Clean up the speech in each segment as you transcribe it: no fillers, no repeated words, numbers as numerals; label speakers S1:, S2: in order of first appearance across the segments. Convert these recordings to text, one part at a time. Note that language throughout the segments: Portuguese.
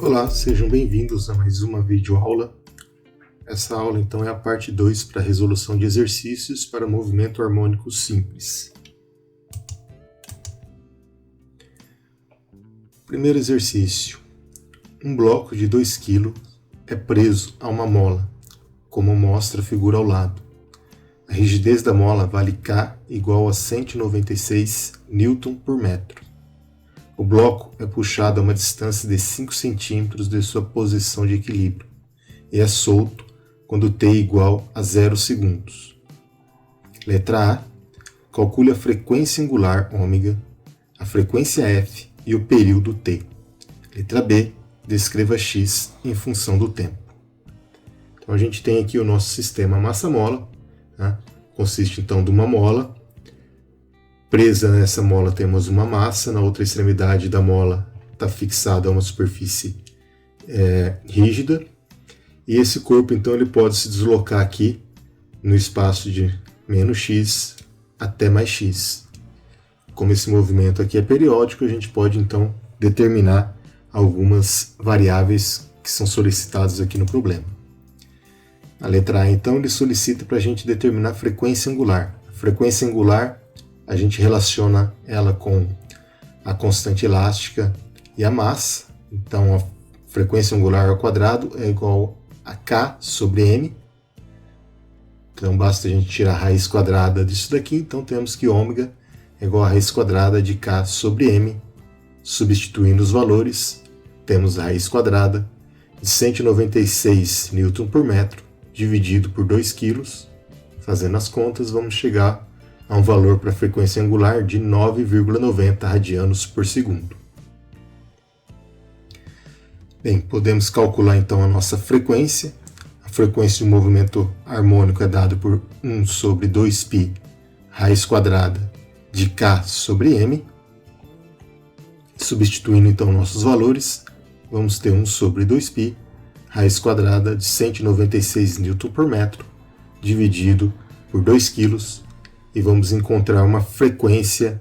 S1: Olá, sejam bem-vindos a mais uma videoaula. Essa aula então é a parte 2 para resolução de exercícios para movimento harmônico simples. Primeiro exercício. Um bloco de 2 kg é preso a uma mola, como mostra a figura ao lado. A rigidez da mola vale K igual a 196 Newton por metro. O bloco é puxado a uma distância de 5 cm de sua posição de equilíbrio e é solto quando t é igual a 0 segundos. Letra A. Calcule a frequência angular ômega, a frequência f e o período t. Letra B. Descreva x em função do tempo. Então a gente tem aqui o nosso sistema massa-mola, né? Consiste então de uma mola. Presa nessa mola temos uma massa, na outra extremidade da mola está fixada a uma superfície rígida, e esse corpo então ele pode se deslocar aqui no espaço de menos x até mais x. Como esse movimento aqui é periódico, a gente pode então determinar algumas variáveis que são solicitadas aqui no problema. A letra A então ele solicita para a gente determinar a frequência angular. A frequência angular a gente relaciona ela com a constante elástica e a massa. Então, a frequência angular ao quadrado é igual a K sobre M. Então, basta a gente tirar a raiz quadrada disso daqui. Então, temos que ômega é igual a raiz quadrada de K sobre M. Substituindo os valores, temos a raiz quadrada de 196 Newton por metro, dividido por 2 kg. Fazendo as contas, vamos chegar a um valor para a frequência angular de 9,90 radianos por segundo. Bem, podemos calcular então a nossa frequência. A frequência de movimento harmônico é dada por 1 sobre 2π raiz quadrada de K sobre M. Substituindo então nossos valores, vamos ter 1 sobre 2π raiz quadrada de 196 Newton por metro, dividido por 2 kg, e vamos encontrar uma frequência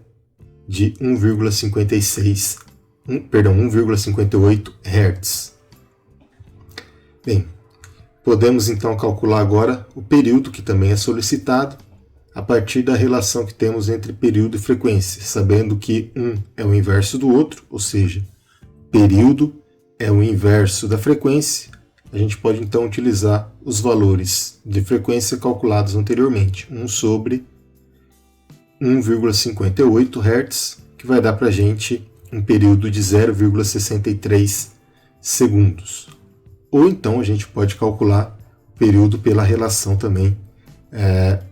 S1: de 1,58 Hz. Bem, podemos então calcular agora o período, que também é solicitado, a partir da relação que temos entre período e frequência, sabendo que um é o inverso do outro, ou seja, período é o inverso da frequência. A gente pode então utilizar os valores de frequência calculados anteriormente, 1 sobre 1,58 Hz, que vai dar para a gente um período de 0,63 segundos. Ou então a gente pode calcular o período pela relação também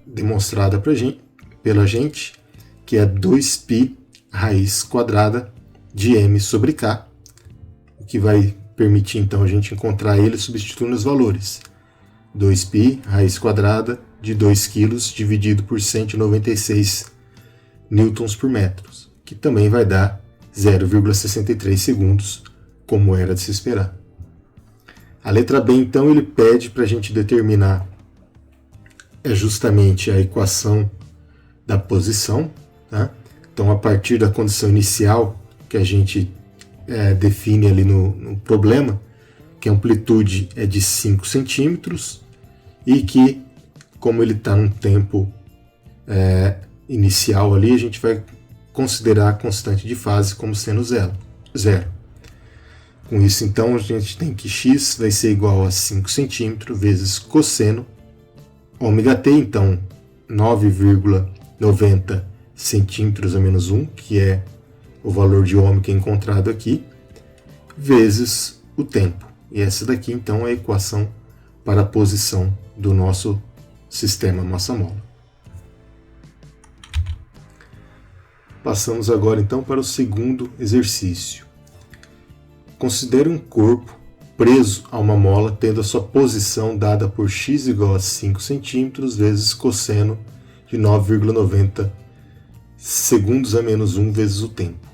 S1: demonstrada pela gente, que é 2π raiz quadrada de m sobre k, o que vai permitir então a gente encontrar ele substituindo os valores. 2π raiz quadrada de 2 kg dividido por 196 newtons por metro, que também vai dar 0,63 segundos, como era de se esperar. A letra B, então, ele pede para a gente determinar justamente a equação da posição, tá? Então, a partir da condição inicial que a gente define ali no problema, que a amplitude é de 5 centímetros e que, como ele está num tempo inicial ali, a gente vai considerar a constante de fase como sendo zero. Com isso, então, a gente tem que x vai ser igual a 5 centímetros vezes cosseno ômega-t, então 9,90 centímetros a menos 1, que é o valor de ômega encontrado aqui, vezes o tempo. E essa daqui, então, é a equação para a posição do nosso sistema massa-mola. Passamos agora então para o segundo exercício. Considere um corpo preso a uma mola tendo a sua posição dada por x igual a 5 cm vezes cosseno de 9,90 segundos a menos 1 vezes o tempo.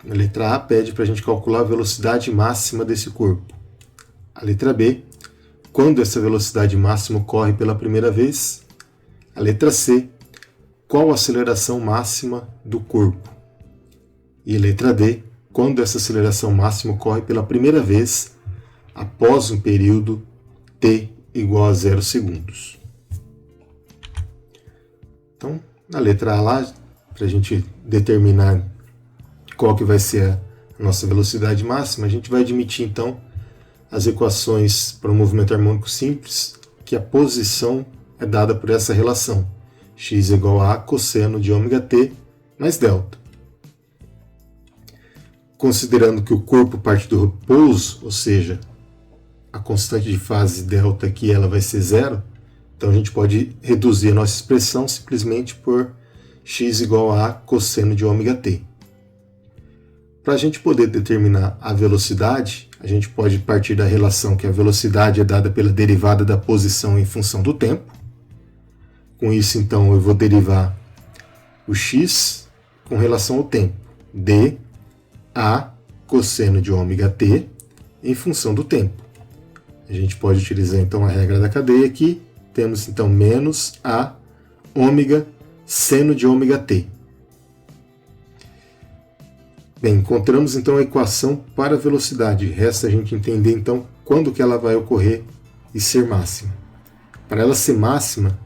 S1: A letra A pede para a gente calcular a velocidade máxima desse corpo. A letra B, quando essa velocidade máxima ocorre pela primeira vez. A letra C, qual a aceleração máxima do corpo. E letra D, quando essa aceleração máxima ocorre pela primeira vez após um período t igual a 0 segundos. Então, na letra A lá, para a gente determinar qual que vai ser a nossa velocidade máxima, a gente vai admitir então as equações para um movimento harmônico simples, que a posição é dada por essa relação, x igual a cosseno de ômega t mais delta. Considerando que o corpo parte do repouso, ou seja, a constante de fase delta aqui ela vai ser zero, então a gente pode reduzir a nossa expressão simplesmente por x igual a cosseno de ômega t. Para a gente poder determinar a velocidade, a gente pode partir da relação que a velocidade é dada pela derivada da posição em função do tempo. Com isso, então, eu vou derivar o x com relação ao tempo, d a cosseno de ômega t em função do tempo. A gente pode utilizar, então, a regra da cadeia aqui. Temos, então, menos a ômega seno de ômega t. Bem, encontramos então a equação para a velocidade. Resta a gente entender então quando que ela vai ocorrer e ser máxima. Para ela ser máxima,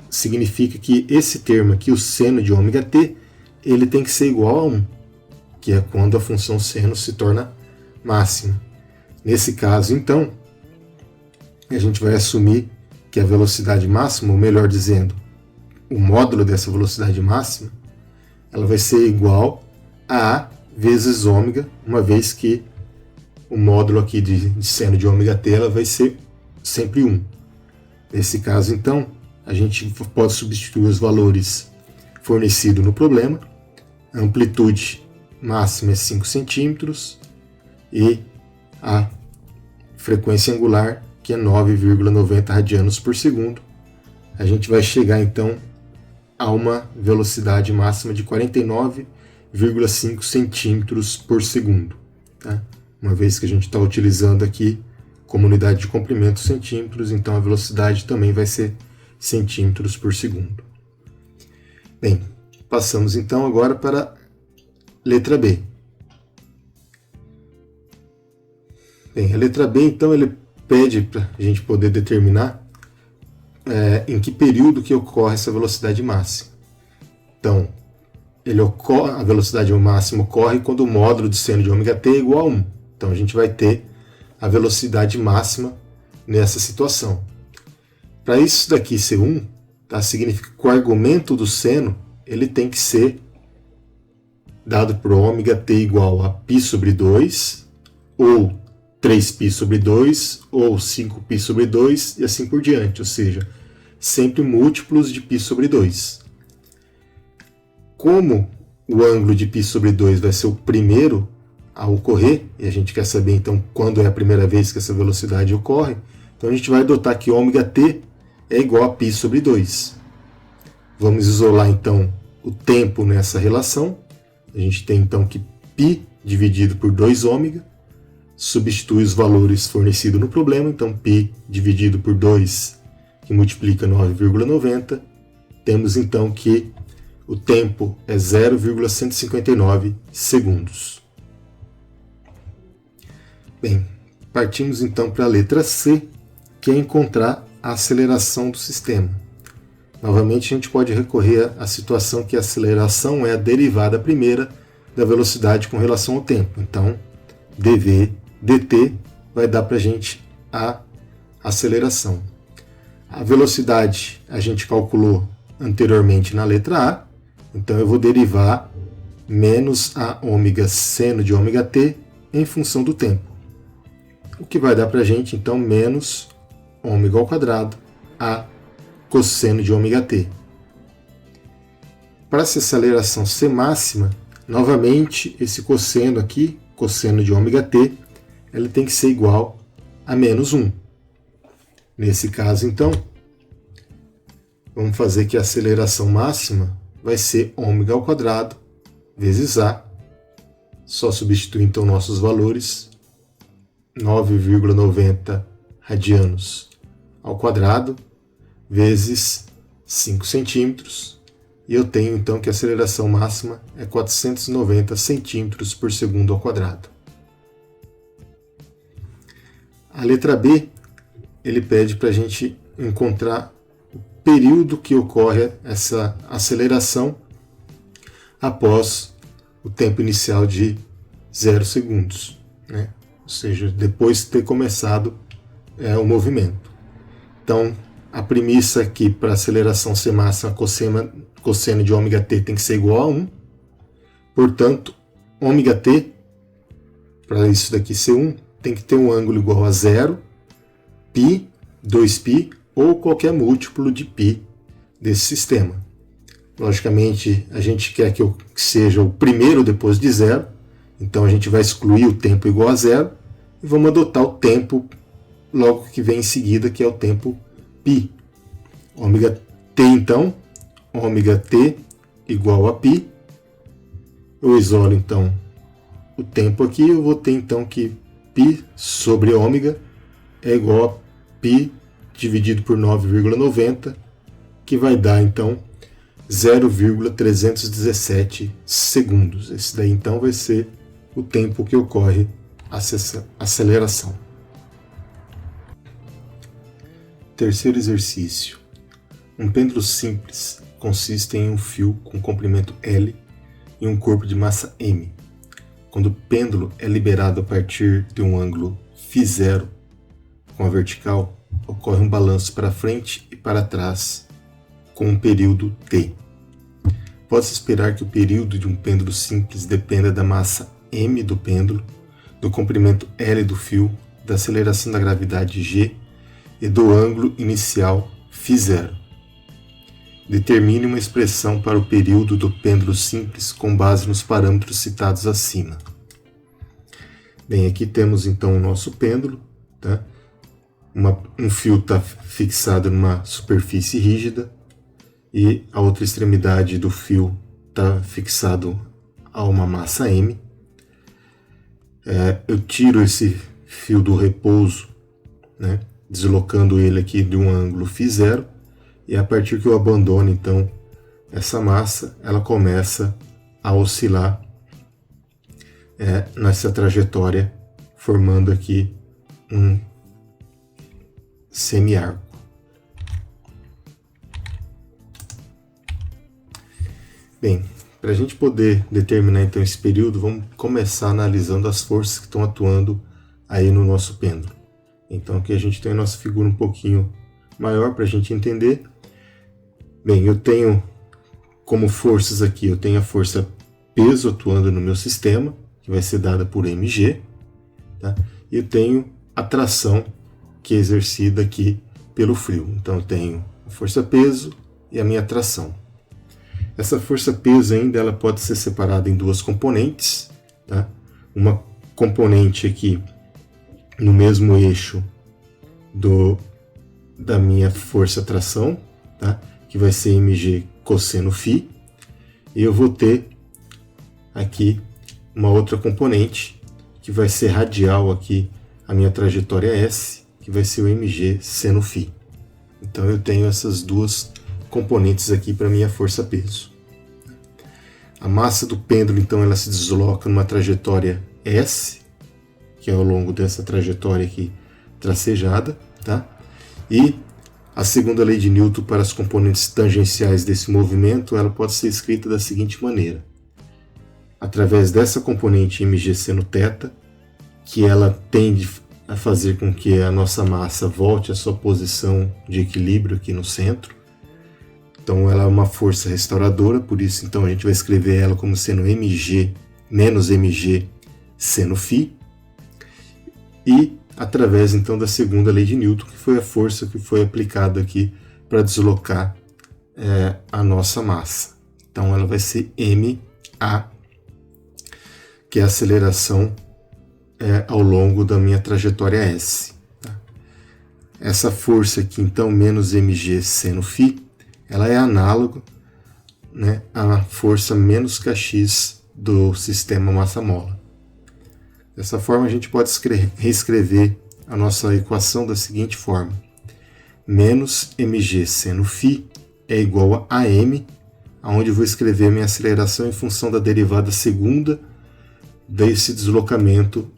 S1: significa que esse termo aqui, o seno de ômega t, ele tem que ser igual a 1, que é quando a função seno se torna máxima. Nesse caso, então, a gente vai assumir que a velocidade máxima, ou melhor dizendo, o módulo dessa velocidade máxima, ela vai ser igual a A vezes ômega, uma vez que o módulo aqui de seno de ômega t ela vai ser sempre 1. Nesse caso, então, a gente pode substituir os valores fornecidos no problema. A amplitude máxima é 5 centímetros e a frequência angular, que é 9,90 radianos por segundo. A gente vai chegar, então, a uma velocidade máxima de 49,5 centímetros por segundo. Tá? Uma vez que a gente está utilizando aqui como unidade de comprimento centímetros, então a velocidade também vai ser centímetros por segundo. Bem, passamos então agora para a letra B. Bem, a letra B, então, ele pede para a gente poder determinar em que período que ocorre essa velocidade máxima. Então, a velocidade máxima ocorre quando o módulo de seno de ômega t é igual a 1. Então, a gente vai ter a velocidade máxima nessa situação. Para isso daqui ser 1, tá, significa que o argumento do seno ele tem que ser dado por ômega t igual a π sobre 2, ou 3π sobre 2, ou 5π sobre 2, e assim por diante, ou seja, sempre múltiplos de π sobre 2. Como o ângulo de π sobre 2 vai ser o primeiro a ocorrer, e a gente quer saber então quando é a primeira vez que essa velocidade ocorre, então a gente vai adotar que ômega t é igual a π sobre 2. Vamos isolar então o tempo nessa relação. A gente tem então que π dividido por 2 ômega, substitui os valores fornecidos no problema, então π dividido por 2, que multiplica 9,90, temos então que o tempo é 0,159 segundos. Bem, partimos então para a letra C, que é encontrar a aceleração do sistema. Novamente, a gente pode recorrer à situação que a aceleração é a derivada primeira da velocidade com relação ao tempo. Então, dv dt vai dar para a gente a aceleração. A velocidade a gente calculou anteriormente na letra A, então eu vou derivar menos a ômega seno de ômega t em função do tempo. O que vai dar para a gente, então, menos ômega ao quadrado a cosseno de ômega t. Para essa aceleração ser máxima, novamente esse cosseno aqui, cosseno de ômega t, ele tem que ser igual a menos 1. Nesse caso, então, vamos fazer que a aceleração máxima vai ser ômega ao quadrado vezes a. Só substituir então nossos valores, 9,90 radianos ao quadrado vezes 5 centímetros, e eu tenho então que a aceleração máxima é 490 centímetros por segundo ao quadrado. A letra B, ele pede para a gente encontrar o período que ocorre essa aceleração após o tempo inicial de 0 segundos, né? Ou seja, depois de ter começado o movimento. Então, a premissa aqui para a aceleração ser máxima, cosseno de ômega t tem que ser igual a 1. Portanto, ômega t, para isso daqui ser 1, tem que ter um ângulo igual a 0, π, 2π ou qualquer múltiplo de π desse sistema. Logicamente, a gente quer que seja o primeiro depois de 0, então a gente vai excluir o tempo igual a 0 e vamos adotar o tempo logo que vem em seguida, que é o tempo π. Ômega t, então, ômega t igual a π. Eu isolo, então, o tempo aqui, eu vou ter, então, que π sobre ômega é igual a π dividido por 9,90, que vai dar, então, 0,317 segundos. Esse daí, então, vai ser o tempo que ocorre a aceleração. Terceiro exercício. Um pêndulo simples consiste em um fio com comprimento L e um corpo de massa M. Quando o pêndulo é liberado a partir de um ângulo φ0 com a vertical, ocorre um balanço para frente e para trás com um período T. Pode-se esperar que o período de um pêndulo simples dependa da massa M do pêndulo, do comprimento L do fio, da aceleração da gravidade G e do ângulo inicial φ0. Determine uma expressão para o período do pêndulo simples com base nos parâmetros citados acima. Bem, aqui temos então o nosso pêndulo, tá? Um fio está fixado numa superfície rígida e a outra extremidade do fio está fixado a uma massa M. Eu tiro esse fio do repouso, né, deslocando ele aqui de um ângulo φ0, e a partir que eu abandono então essa massa, ela começa a oscilar nessa trajetória, formando aqui um semiarco. Bem, para a gente poder determinar então esse período, vamos começar analisando as forças que estão atuando aí no nosso pêndulo. Então aqui a gente tem a nossa figura um pouquinho maior para a gente entender. Bem, eu tenho como forças aqui, eu tenho a força peso atuando no meu sistema, que vai ser dada por mg, tá? E eu tenho a tração que é exercida aqui pelo frio. Então eu tenho a força peso e a minha tração. Essa força peso ainda ela pode ser separada em duas componentes, tá? Uma componente aqui no mesmo eixo da minha força tração, tá? Que vai ser mg cosseno φ, e eu vou ter aqui uma outra componente que vai ser radial aqui a minha trajetória S, que vai ser o mg seno φ. Então eu tenho essas duas componentes aqui para minha força peso. A massa do pêndulo então ela se desloca numa trajetória S, que é ao longo dessa trajetória aqui tracejada, tá? E a segunda lei de Newton para as componentes tangenciais desse movimento, ela pode ser escrita da seguinte maneira: através dessa componente mg seno θ, que ela tende a fazer com que a nossa massa volte à sua posição de equilíbrio aqui no centro. Então ela é uma força restauradora, por isso então a gente vai escrever ela como sendo mg menos mg seno φ. E através então da segunda lei de Newton, que foi a força que foi aplicada aqui para deslocar a nossa massa. Então ela vai ser ma, que é a aceleração ao longo da minha trajetória S. Tá? Essa força aqui então, menos mg seno φ, ela é análoga, né, à força menos kx do sistema massa-mola. Dessa forma, a gente pode reescrever a nossa equação da seguinte forma: menos mg seno φ é igual a am onde eu vou escrever a minha aceleração em função da derivada segunda desse deslocamento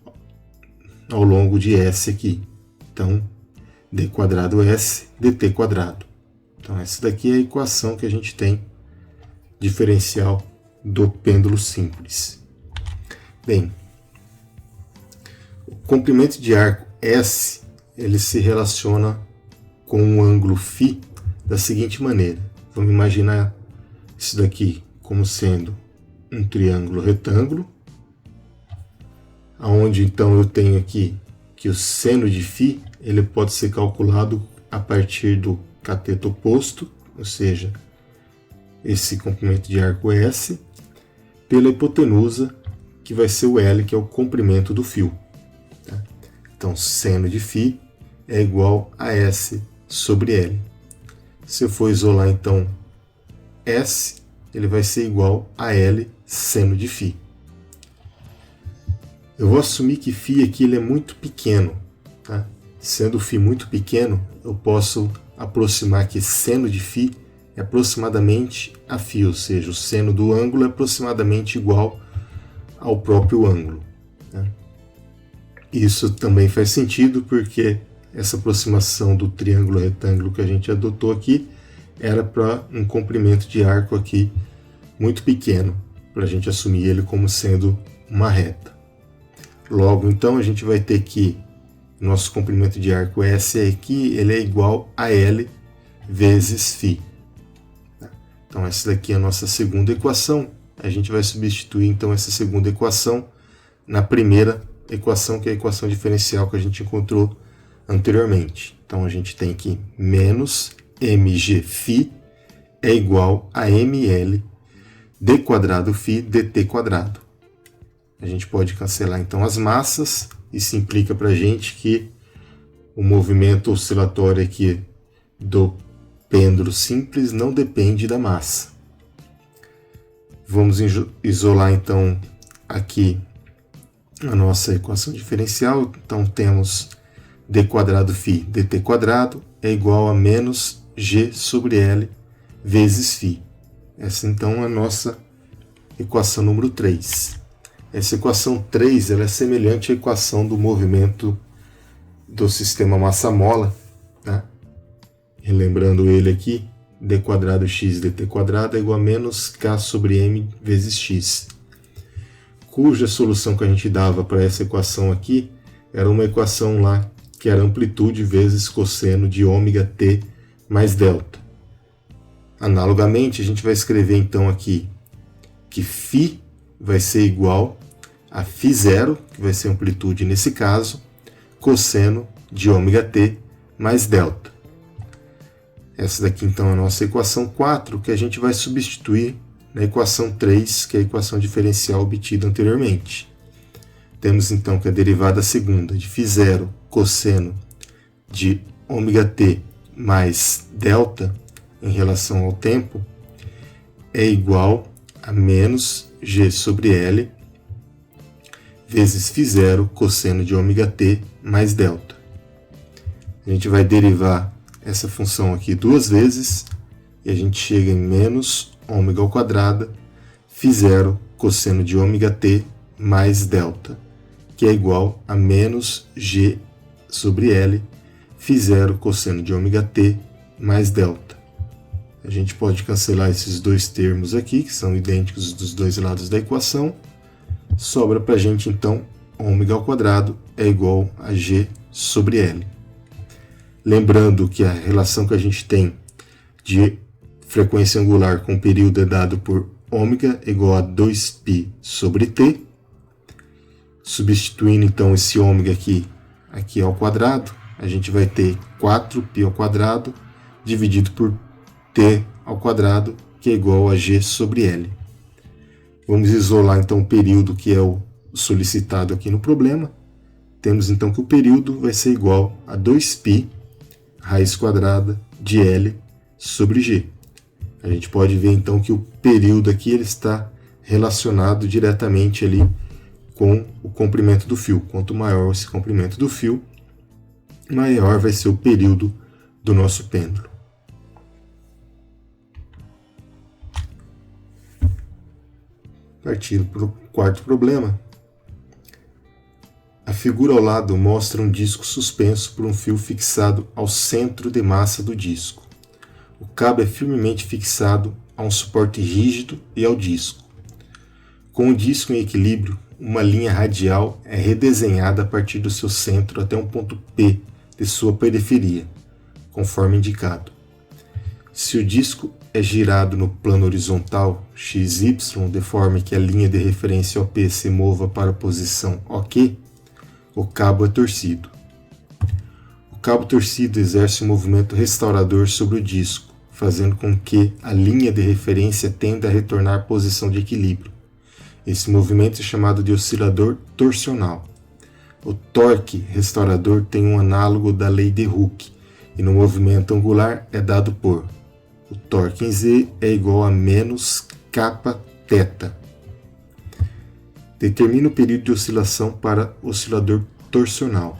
S1: ao longo de S aqui. Então, d quadrado S dt quadrado. Então, essa daqui é a equação que a gente tem diferencial do pêndulo simples. Bem, o comprimento de arco S, ele se relaciona com o ângulo φ da seguinte maneira. Vamos imaginar isso daqui como sendo um triângulo retângulo, onde então eu tenho aqui que o seno de φ ele pode ser calculado a partir do cateto oposto, ou seja, esse comprimento de arco S, pela hipotenusa, que vai ser o L, que é o comprimento do fio. Tá? Então, seno de φ é igual a S sobre L. Se eu for isolar, então, S, ele vai ser igual a L seno de φ. Eu vou assumir que φ aqui ele é muito pequeno. Tá? Sendo φ muito pequeno, eu posso aproximar que seno de φ é aproximadamente a φ, ou seja, o seno do ângulo é aproximadamente igual ao próprio ângulo. Né? Isso também faz sentido porque essa aproximação do triângulo retângulo que a gente adotou aqui era para um comprimento de arco aqui muito pequeno, para a gente assumir ele como sendo uma reta. Logo, então, a gente vai ter que nosso comprimento de arco S aqui ele é igual a L vezes φ. Então, essa daqui é a nossa segunda equação. A gente vai substituir, então, essa segunda equação na primeira equação, que é a equação diferencial que a gente encontrou anteriormente. Então, a gente tem que menos mgφ é igual a ml d quadrado φ dt quadrado. A gente pode cancelar, então, as massas. Isso implica para a gente que o movimento oscilatório aqui do pêndulo simples não depende da massa. Vamos isolar, então, aqui a nossa equação diferencial. Então, temos d quadrado φ dt quadrado é igual a menos g sobre L vezes φ. Essa, então, é a nossa equação número 3. Essa equação 3 ela é semelhante à equação do movimento do sistema massa-mola. Tá? Relembrando ele aqui, d quadrado x dt quadrado é igual a menos k sobre m vezes x, cuja solução que a gente dava para essa equação aqui era uma equação lá que era amplitude vezes cosseno de ômega t mais delta. Analogamente, a gente vai escrever então aqui que φ vai ser igual a φ0, que vai ser amplitude nesse caso, cosseno de ômega t mais delta. Essa daqui, então, é a nossa equação 4, que a gente vai substituir na equação 3, que é a equação diferencial obtida anteriormente. Temos, então, que a derivada segunda de φ0 cosseno de ômega t mais delta em relação ao tempo é igual a menos g sobre L vezes φ0 cosseno de ômega t mais delta. A gente vai derivar essa função aqui duas vezes e a gente chega em menos ômega ao quadrado φ0 cosseno de ômega t mais delta, que é igual a menos g sobre L φ0 cosseno de ômega t mais delta. A gente pode cancelar esses dois termos aqui, que são idênticos dos dois lados da equação. Sobra para a gente, então, ômega ao quadrado é igual a g sobre L. Lembrando que a relação que a gente tem de frequência angular com período é dado por ômega igual a 2π sobre t. Substituindo, então, esse ômega aqui ao quadrado, a gente vai ter 4π ao quadrado dividido por t ao quadrado, que é igual a g sobre L. Vamos isolar, então, o período que é o solicitado aqui no problema. Temos, então, que o período vai ser igual a 2π raiz quadrada de L sobre G. A gente pode ver, então, que o período aqui ele está relacionado diretamente ali com o comprimento do fio. Quanto maior esse comprimento do fio, maior vai ser o período do nosso pêndulo. Partindo para o quarto problema. A figura ao lado mostra um disco suspenso por um fio fixado ao centro de massa do disco. O cabo é firmemente fixado a um suporte rígido e ao disco. Com o disco em equilíbrio, uma linha radial é redesenhada a partir do seu centro até um ponto P de sua periferia, conforme indicado. Se o disco é girado no plano horizontal XY, de forma que a linha de referência OP se mova para a posição OK, o cabo é torcido. O cabo torcido exerce um movimento restaurador sobre o disco, fazendo com que a linha de referência tenda a retornar à posição de equilíbrio. Esse movimento é chamado de oscilador torsional. O torque restaurador tem um análogo da lei de Hooke, e no movimento angular é dado por o torque em Z é igual a menos kappa θ. Determina o período de oscilação para oscilador torsional.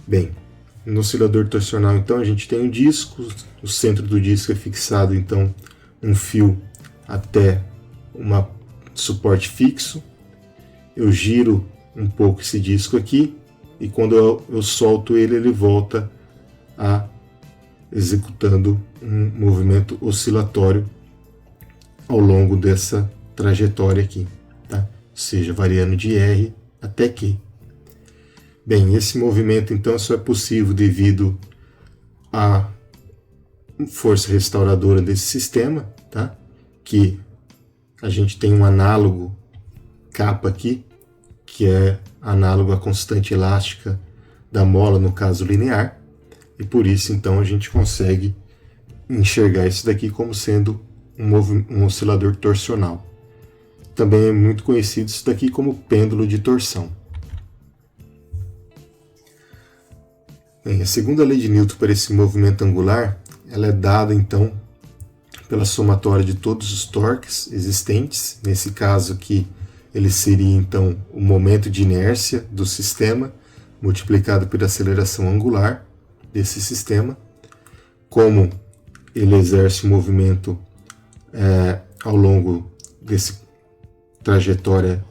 S1: Bem, no oscilador torsional, então, a gente tem um disco, o centro do disco é fixado, então, um fio até um suporte fixo. Eu giro um pouco esse disco aqui, e quando eu solto ele, ele volta a executando um movimento oscilatório ao longo dessa trajetória aqui, tá? Ou seja, variando de R até Q. Bem, esse movimento então só é possível devido à força restauradora desse sistema, tá? Que a gente tem um análogo kappa aqui, que é análogo à constante elástica da mola no caso linear, e por isso então a gente consegue enxergar isso daqui como sendo um oscilador torsional. Também é muito conhecido isso daqui como pêndulo de torção. Bem, a segunda lei de Newton para esse movimento angular, ela é dada então pela somatória de todos os torques existentes. Nesse caso aqui, ele seria então o momento de inércia do sistema multiplicado pela aceleração angular desse sistema. Como ele exerce o movimento ao longo desse trajetória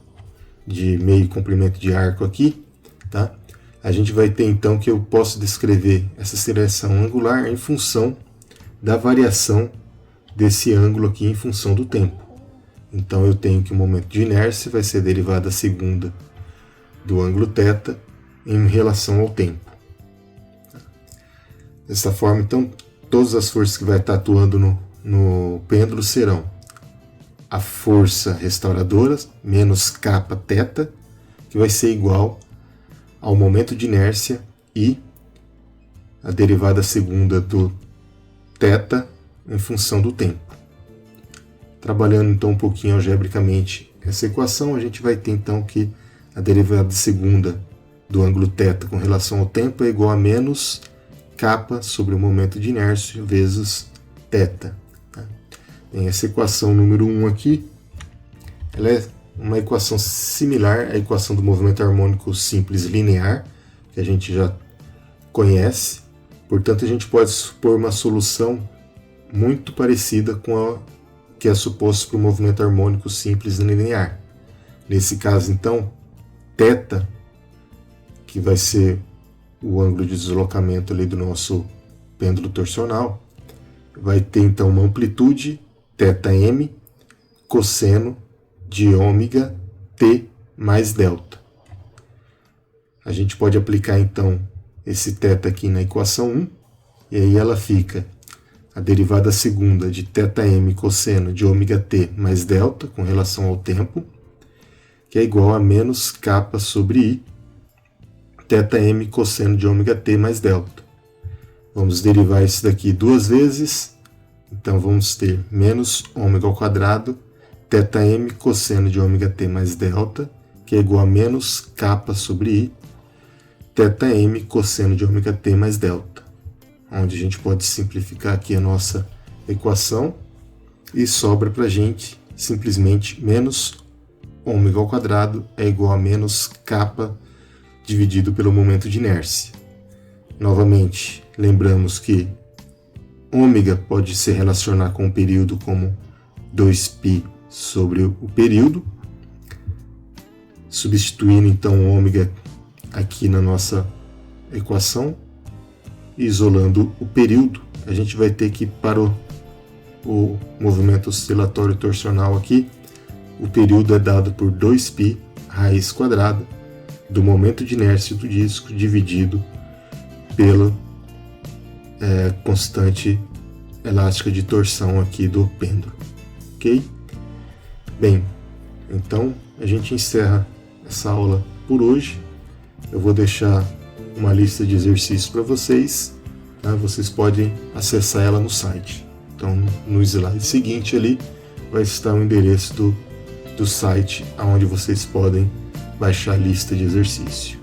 S1: de meio comprimento de arco aqui, tá? A gente vai ter então que eu posso descrever essa aceleração angular em função da variação desse ângulo aqui em função do tempo. Então eu tenho que o momento de inércia vai ser a derivada segunda do ângulo θ em relação ao tempo. Dessa forma, então, todas as forças que vai estar atuando no pêndulo serão a força restauradora menos kappa θ, que vai ser igual ao momento de inércia e a derivada segunda do θ em função do tempo. Trabalhando então um pouquinho algebricamente essa equação, a gente vai ter então que a derivada segunda do ângulo θ com relação ao tempo é igual a menos kappa sobre o momento de inércia vezes θ. Tá? Tem essa equação número 1 aqui, ela é uma equação similar à equação do movimento harmônico simples linear, que a gente já conhece. Portanto, a gente pode supor uma solução muito parecida com a que é suposto para o movimento harmônico simples linear. Nesse caso, então, θ, que vai ser o ângulo de deslocamento ali do nosso pêndulo torsional, vai ter então uma amplitude θm cosseno de ômega t mais delta. A gente pode aplicar então esse θ aqui na equação 1, e aí ela fica a derivada segunda de θm cosseno de ômega t mais delta com relação ao tempo, que é igual a menos kappa sobre i θm cosseno de ômega t mais delta. Vamos derivar isso daqui duas vezes, então vamos ter menos ômega ao quadrado θm cosseno de ômega t mais delta, que é igual a menos kappa sobre i θm cosseno de ômega t mais delta, onde a gente pode simplificar aqui a nossa equação e sobra para a gente simplesmente menos ômega ao quadrado é igual a menos kappa dividido pelo momento de inércia. Novamente, lembramos que ômega pode se relacionar com o período como 2π sobre o período, substituindo então o ômega aqui na nossa equação, isolando o período, a gente vai ter que, para o movimento oscilatório torsional aqui, o período é dado por 2π raiz quadrada do momento de inércia do disco dividido pela constante elástica de torção aqui do pêndulo, ok? Bem, então a gente encerra essa aula por hoje. Eu vou deixar uma lista de exercícios para vocês, tá? Vocês podem acessar ela no site. Então, no slide seguinte ali vai estar o endereço do site onde vocês podem baixar a lista de exercício.